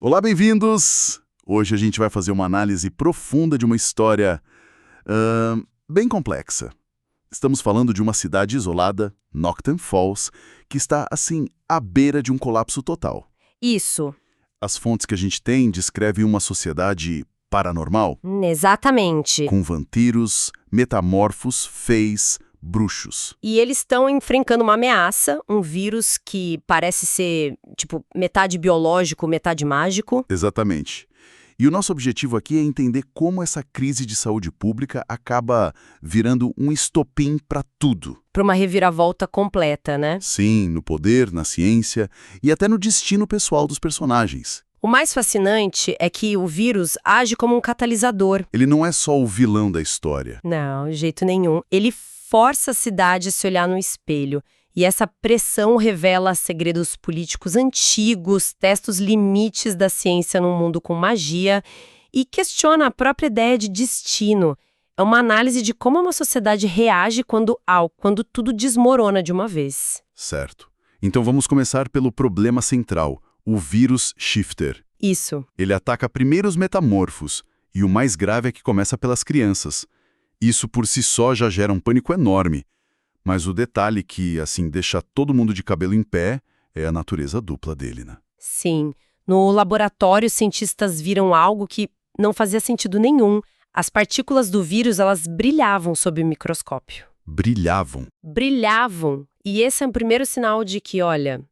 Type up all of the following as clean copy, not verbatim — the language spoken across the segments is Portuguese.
Olá, bem-vindos! Hoje a gente vai fazer uma análise profunda de uma história bem complexa. Estamos falando de uma cidade isolada, Nocturne Falls, que está, assim, à beira de um colapso total. Isso, As fontes que a gente tem descrevem uma sociedade paranormal, exatamente. com vampiros, metamorfos, feis, bruxos. E eles estão enfrentando uma ameaça, um vírus que parece ser, tipo, metade biológico, metade mágico. Exatamente. E o nosso objetivo aqui é entender como essa crise de saúde pública acaba virando um estopim para tudo. Para uma reviravolta completa, né? Sim, no poder, na ciência e até no destino pessoal dos personagens. O mais fascinante é que o vírus age como um catalisador. Ele não é só o vilão da história. Não, de jeito nenhum. Ele força a cidade a se olhar no espelho. E essa pressão revela segredos políticos antigos, testa os limites da ciência num mundo com magia e questiona a própria ideia de destino. É uma análise de como uma sociedade reage quando tudo desmorona de uma vez. Certo. Então vamos começar pelo problema central, o vírus shifter. Isso. Ele ataca primeiro os metamorfos, e o mais grave é que começa pelas crianças. Isso por si só já gera um pânico enorme. Mas o detalhe que, assim, deixa todo mundo de cabelo em pé é a natureza dupla dele, né? Sim. No laboratório, os cientistas viram algo que não fazia sentido nenhum. As partículas do vírus, elas brilhavam sob o microscópio. Brilhavam. Brilhavam. E esse é o primeiro sinal de que, olha,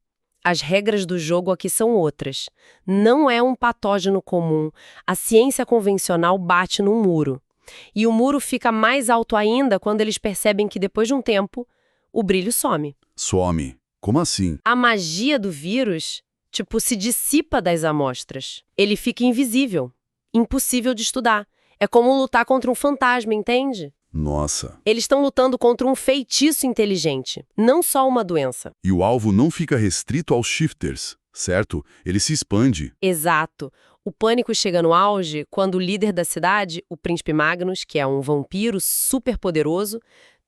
as regras do jogo aqui são outras. Não é um patógeno comum. A ciência convencional bate num muro. E o muro fica mais alto ainda quando eles percebem que, depois de um tempo, o brilho some. Some. Como assim? A magia do vírus, se dissipa das amostras. Ele fica invisível, impossível de estudar. É como lutar contra um fantasma, entende? Nossa. Eles estão lutando contra um feitiço inteligente, não só uma doença. E o alvo não fica restrito aos shifters, certo? Ele se expande. Exato. O pânico chega no auge quando o líder da cidade, o Príncipe Magnus, que é um vampiro superpoderoso,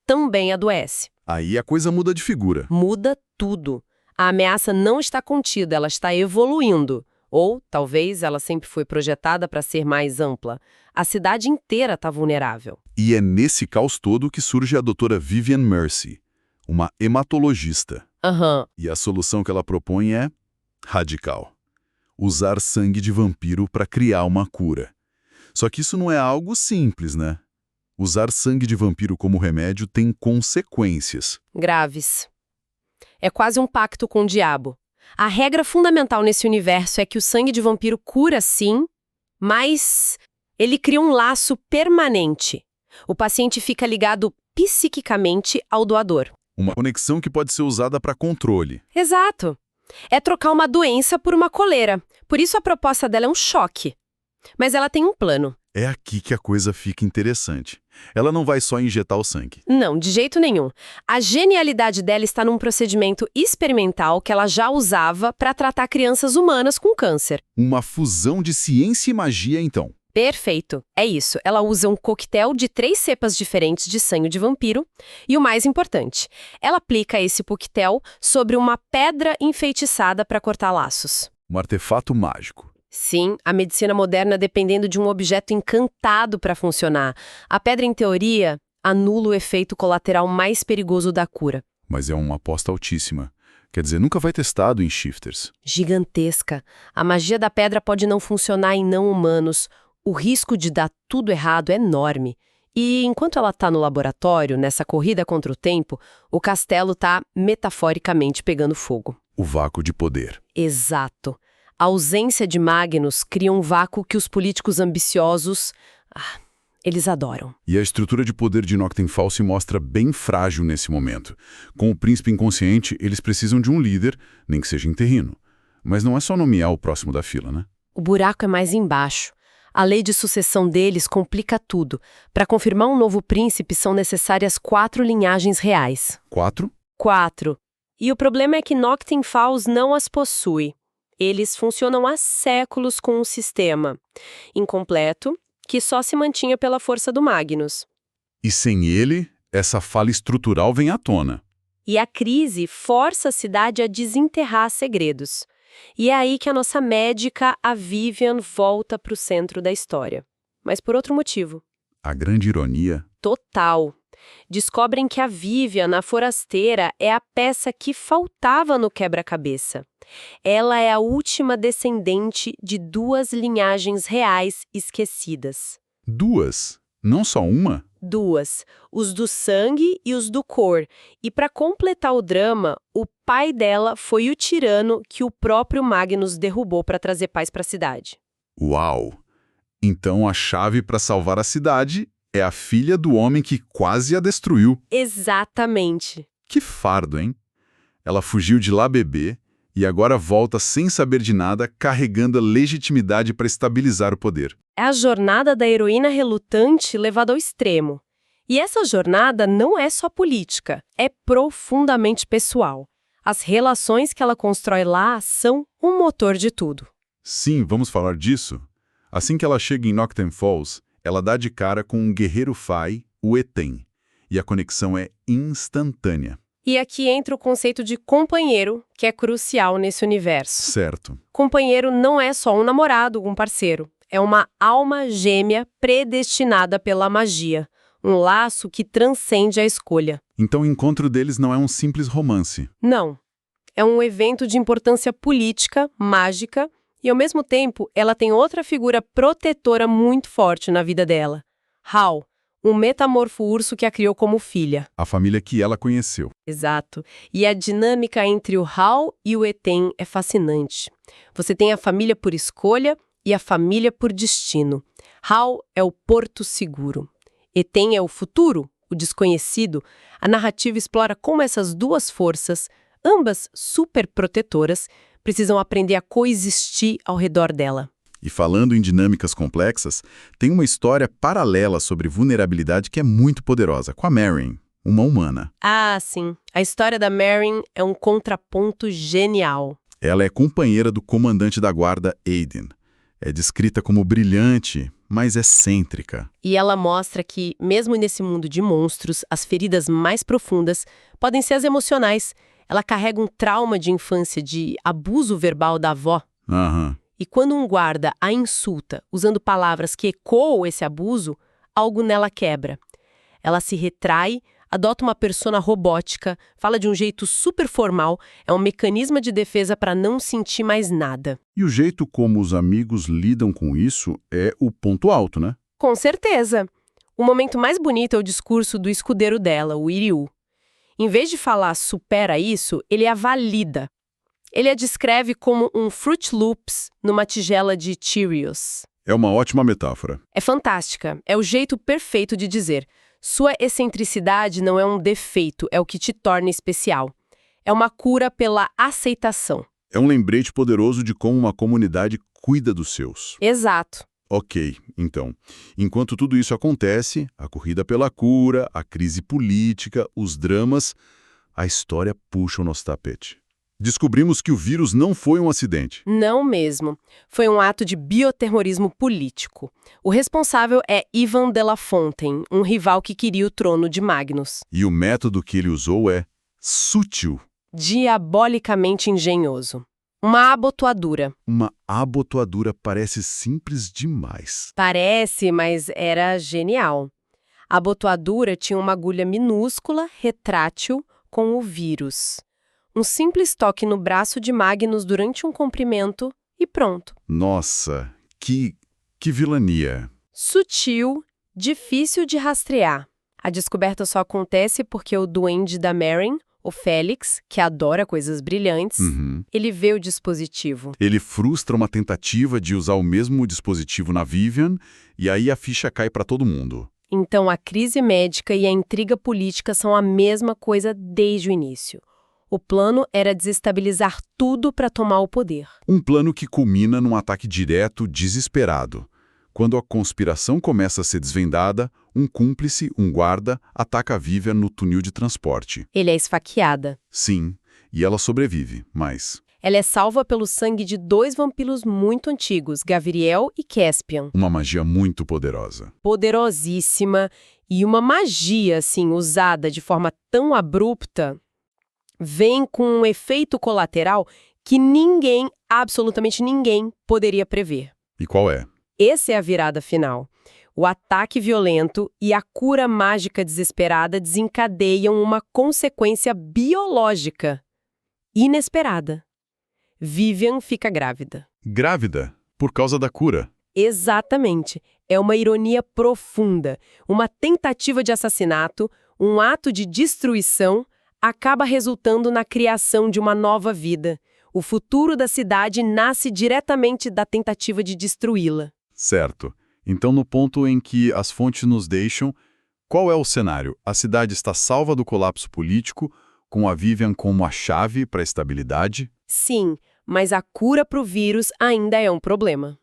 também adoece. Aí a coisa muda de figura. Muda tudo. A ameaça não está contida, ela está evoluindo. Ou, talvez, ela sempre foi projetada para ser mais ampla. A cidade inteira está vulnerável. E é nesse caos todo que surge a doutora Vivian Mercy, uma hematologista. Aham. E a solução que ela propõe é radical. Usar sangue de vampiro para criar uma cura. Só que isso não é algo simples, né? Usar sangue de vampiro como remédio tem consequências. Graves. É quase um pacto com o diabo. A regra fundamental nesse universo é que o sangue de vampiro cura sim, mas ele cria um laço permanente. O paciente fica ligado psiquicamente ao doador. Uma conexão que pode ser usada para controle. Exato. É trocar uma doença por uma coleira. Por isso a proposta dela é um choque. Mas ela tem um plano. É aqui que a coisa fica interessante. Ela não vai só injetar o sangue. Não, de jeito nenhum. A genialidade dela está num procedimento experimental que ela já usava para tratar crianças humanas com câncer. Uma fusão de ciência e magia, então. Perfeito. É isso. Ela usa um coquetel de 3 cepas diferentes de sangue de vampiro. E o mais importante, ela aplica esse coquetel sobre uma pedra enfeitiçada para cortar laços. Um artefato mágico. Sim, a medicina moderna dependendo de um objeto encantado para funcionar. A pedra, em teoria, anula o efeito colateral mais perigoso da cura. Mas é uma aposta altíssima. Quer dizer, nunca vai testado em shifters. Gigantesca. A magia da pedra pode não funcionar em não humanos. O risco de dar tudo errado é enorme. E enquanto ela está no laboratório, nessa corrida contra o tempo, o castelo está metaforicamente pegando fogo. O vácuo de poder. Exato. A ausência de Magnus cria um vácuo que os políticos ambiciosos, eles adoram. E a estrutura de poder de Nocturne Falls se mostra bem frágil nesse momento. Com o príncipe inconsciente, eles precisam de um líder, nem que seja interino. Mas não é só nomear o próximo da fila, né? O buraco é mais embaixo. A lei de sucessão deles complica tudo. Para confirmar um novo príncipe, são necessárias 4 linhagens reais. 4? 4. E o problema é que Nocturne Falls não as possui. Eles funcionam há séculos com um sistema incompleto que só se mantinha pela força do Magnus. E sem ele, essa falha estrutural vem à tona. E a crise força a cidade a desenterrar segredos. E é aí que a nossa médica, a Vivian, volta para o centro da história. Mas por outro motivo. A grande ironia. Total. Descobrem que a Vivian, a forasteira, é a peça que faltava no quebra-cabeça. Ela é a última descendente de 2 linhagens reais esquecidas. 2? Não só uma? 2, os do sangue e os do cor. E para completar o drama, o pai dela foi o tirano que o próprio Magnus derrubou para trazer paz para a cidade. Uau! Então a chave para salvar a cidade é a filha do homem que quase a destruiu. Exatamente. Que fardo, hein? Ela fugiu de lá bebê e agora volta sem saber de nada, carregando a legitimidade para estabilizar o poder. É a jornada da heroína relutante levada ao extremo. E essa jornada não é só política, é profundamente pessoal. As relações que ela constrói lá são o motor de tudo. Sim, vamos falar disso. Assim que ela chega em Nocturne Falls, ela dá de cara com um guerreiro Fai, o Etem, e a conexão é instantânea. E aqui entra o conceito de companheiro, que é crucial nesse universo. Certo. Companheiro não é só um namorado, um parceiro. É uma alma gêmea predestinada pela magia. Um laço que transcende a escolha. Então o encontro deles não é um simples romance. Não. É um evento de importância política, mágica, e ao mesmo tempo ela tem outra figura protetora muito forte na vida dela. Hal, um metamorfo urso que a criou como filha. A família que ela conheceu. Exato. E a dinâmica entre o Hal e o Etem é fascinante. Você tem a família por escolha e a família por destino. Hal é o porto seguro. Etem é o futuro, o desconhecido. A narrativa explora como essas duas forças, ambas super protetoras, precisam aprender a coexistir ao redor dela. E falando em dinâmicas complexas, tem uma história paralela sobre vulnerabilidade que é muito poderosa, com a Marion, uma humana. Ah, sim. A história da Marion é um contraponto genial. Ela é companheira do comandante da guarda, Aiden. É descrita como brilhante, mas excêntrica. E ela mostra que, mesmo nesse mundo de monstros, as feridas mais profundas podem ser as emocionais. Ela carrega um trauma de infância de abuso verbal da avó. Aham. E quando um guarda a insulta usando palavras que ecoam esse abuso, algo nela quebra. Ela se retrai, adota uma persona robótica, fala de um jeito super formal, é um mecanismo de defesa para não sentir mais nada. E o jeito como os amigos lidam com isso é o ponto alto, né? Com certeza. O momento mais bonito é o discurso do escudeiro dela, o Iryu. Em vez de falar supera isso, ele a valida. Ele a descreve como um Fruit Loops numa tigela de Cheerios. É uma ótima metáfora. É fantástica. É o jeito perfeito de dizer. Sua excentricidade não é um defeito, é o que te torna especial. É uma cura pela aceitação. É um lembrete poderoso de como uma comunidade cuida dos seus. Exato. Ok, então, enquanto tudo isso acontece, a corrida pela cura, a crise política, os dramas, a história puxa o nosso tapete. Descobrimos que o vírus não foi um acidente. Não mesmo. Foi um ato de bioterrorismo político. O responsável é Ivan de la Fontaine, um rival que queria o trono de Magnus. E o método que ele usou é sutil. Diabolicamente engenhoso. Uma abotoadura. Uma abotoadura parece simples demais. Parece, mas era genial. A abotoadura tinha uma agulha minúscula, retrátil, com o vírus. Um simples toque no braço de Magnus durante um comprimento e pronto. Nossa, que vilania. Sutil, difícil de rastrear. A descoberta só acontece porque o duende da Marion, o Félix, que adora coisas brilhantes, ele vê o dispositivo. Ele frustra uma tentativa de usar o mesmo dispositivo na Vivian e aí a ficha cai para todo mundo. Então a crise médica e a intriga política são a mesma coisa desde o início. O plano era desestabilizar tudo para tomar o poder. Um plano que culmina num ataque direto, desesperado. Quando a conspiração começa a ser desvendada, um cúmplice, um guarda, ataca a Vivian no túnel de transporte. Ele é esfaqueada. Sim, e ela sobrevive, mas... Ela é salva pelo sangue de 2 vampiros muito antigos, Gavriel e Caspian. Uma magia muito poderosa. Poderosíssima e uma magia, assim, usada de forma tão abrupta, vem com um efeito colateral que ninguém, absolutamente ninguém, poderia prever. E qual é? Essa é a virada final. O ataque violento e a cura mágica desesperada desencadeiam uma consequência biológica inesperada. Vivian fica grávida. Grávida, por causa da cura. Exatamente. É uma ironia profunda. Uma tentativa de assassinato, um ato de destruição, acaba resultando na criação de uma nova vida. O futuro da cidade nasce diretamente da tentativa de destruí-la. Certo. Então, no ponto em que as fontes nos deixam, qual é o cenário? A cidade está salva do colapso político, com a Vivian como a chave para a estabilidade? Sim, mas a cura para o vírus ainda é um problema.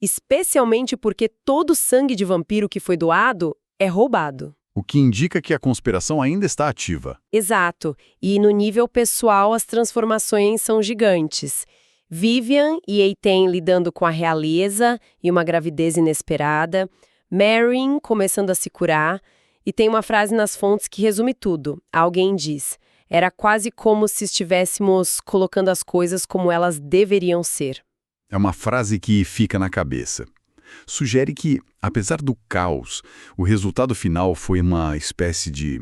Especialmente porque todo o sangue de vampiro que foi doado é roubado. O que indica que a conspiração ainda está ativa. Exato. E no nível pessoal as transformações são gigantes. Vivian e Eitan lidando com a realeza e uma gravidez inesperada. Marion começando a se curar. E tem uma frase nas fontes que resume tudo. Alguém diz: era quase como se estivéssemos colocando as coisas como elas deveriam ser. É uma frase que fica na cabeça. Sugere que, apesar do caos, o resultado final foi uma espécie de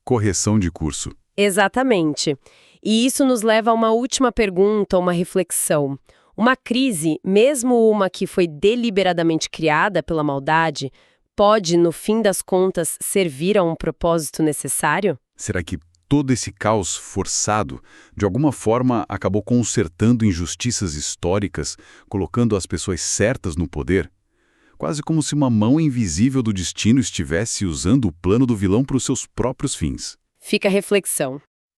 correção de curso. Exatamente. E isso nos leva a uma última pergunta, uma reflexão. Uma crise, mesmo uma que foi deliberadamente criada pela maldade, pode, no fim das contas, servir a um propósito necessário? Será que todo esse caos forçado, de alguma forma, acabou consertando injustiças históricas, colocando as pessoas certas no poder? Quase como se uma mão invisível do destino estivesse usando o plano do vilão para os seus próprios fins. Fica a reflexão.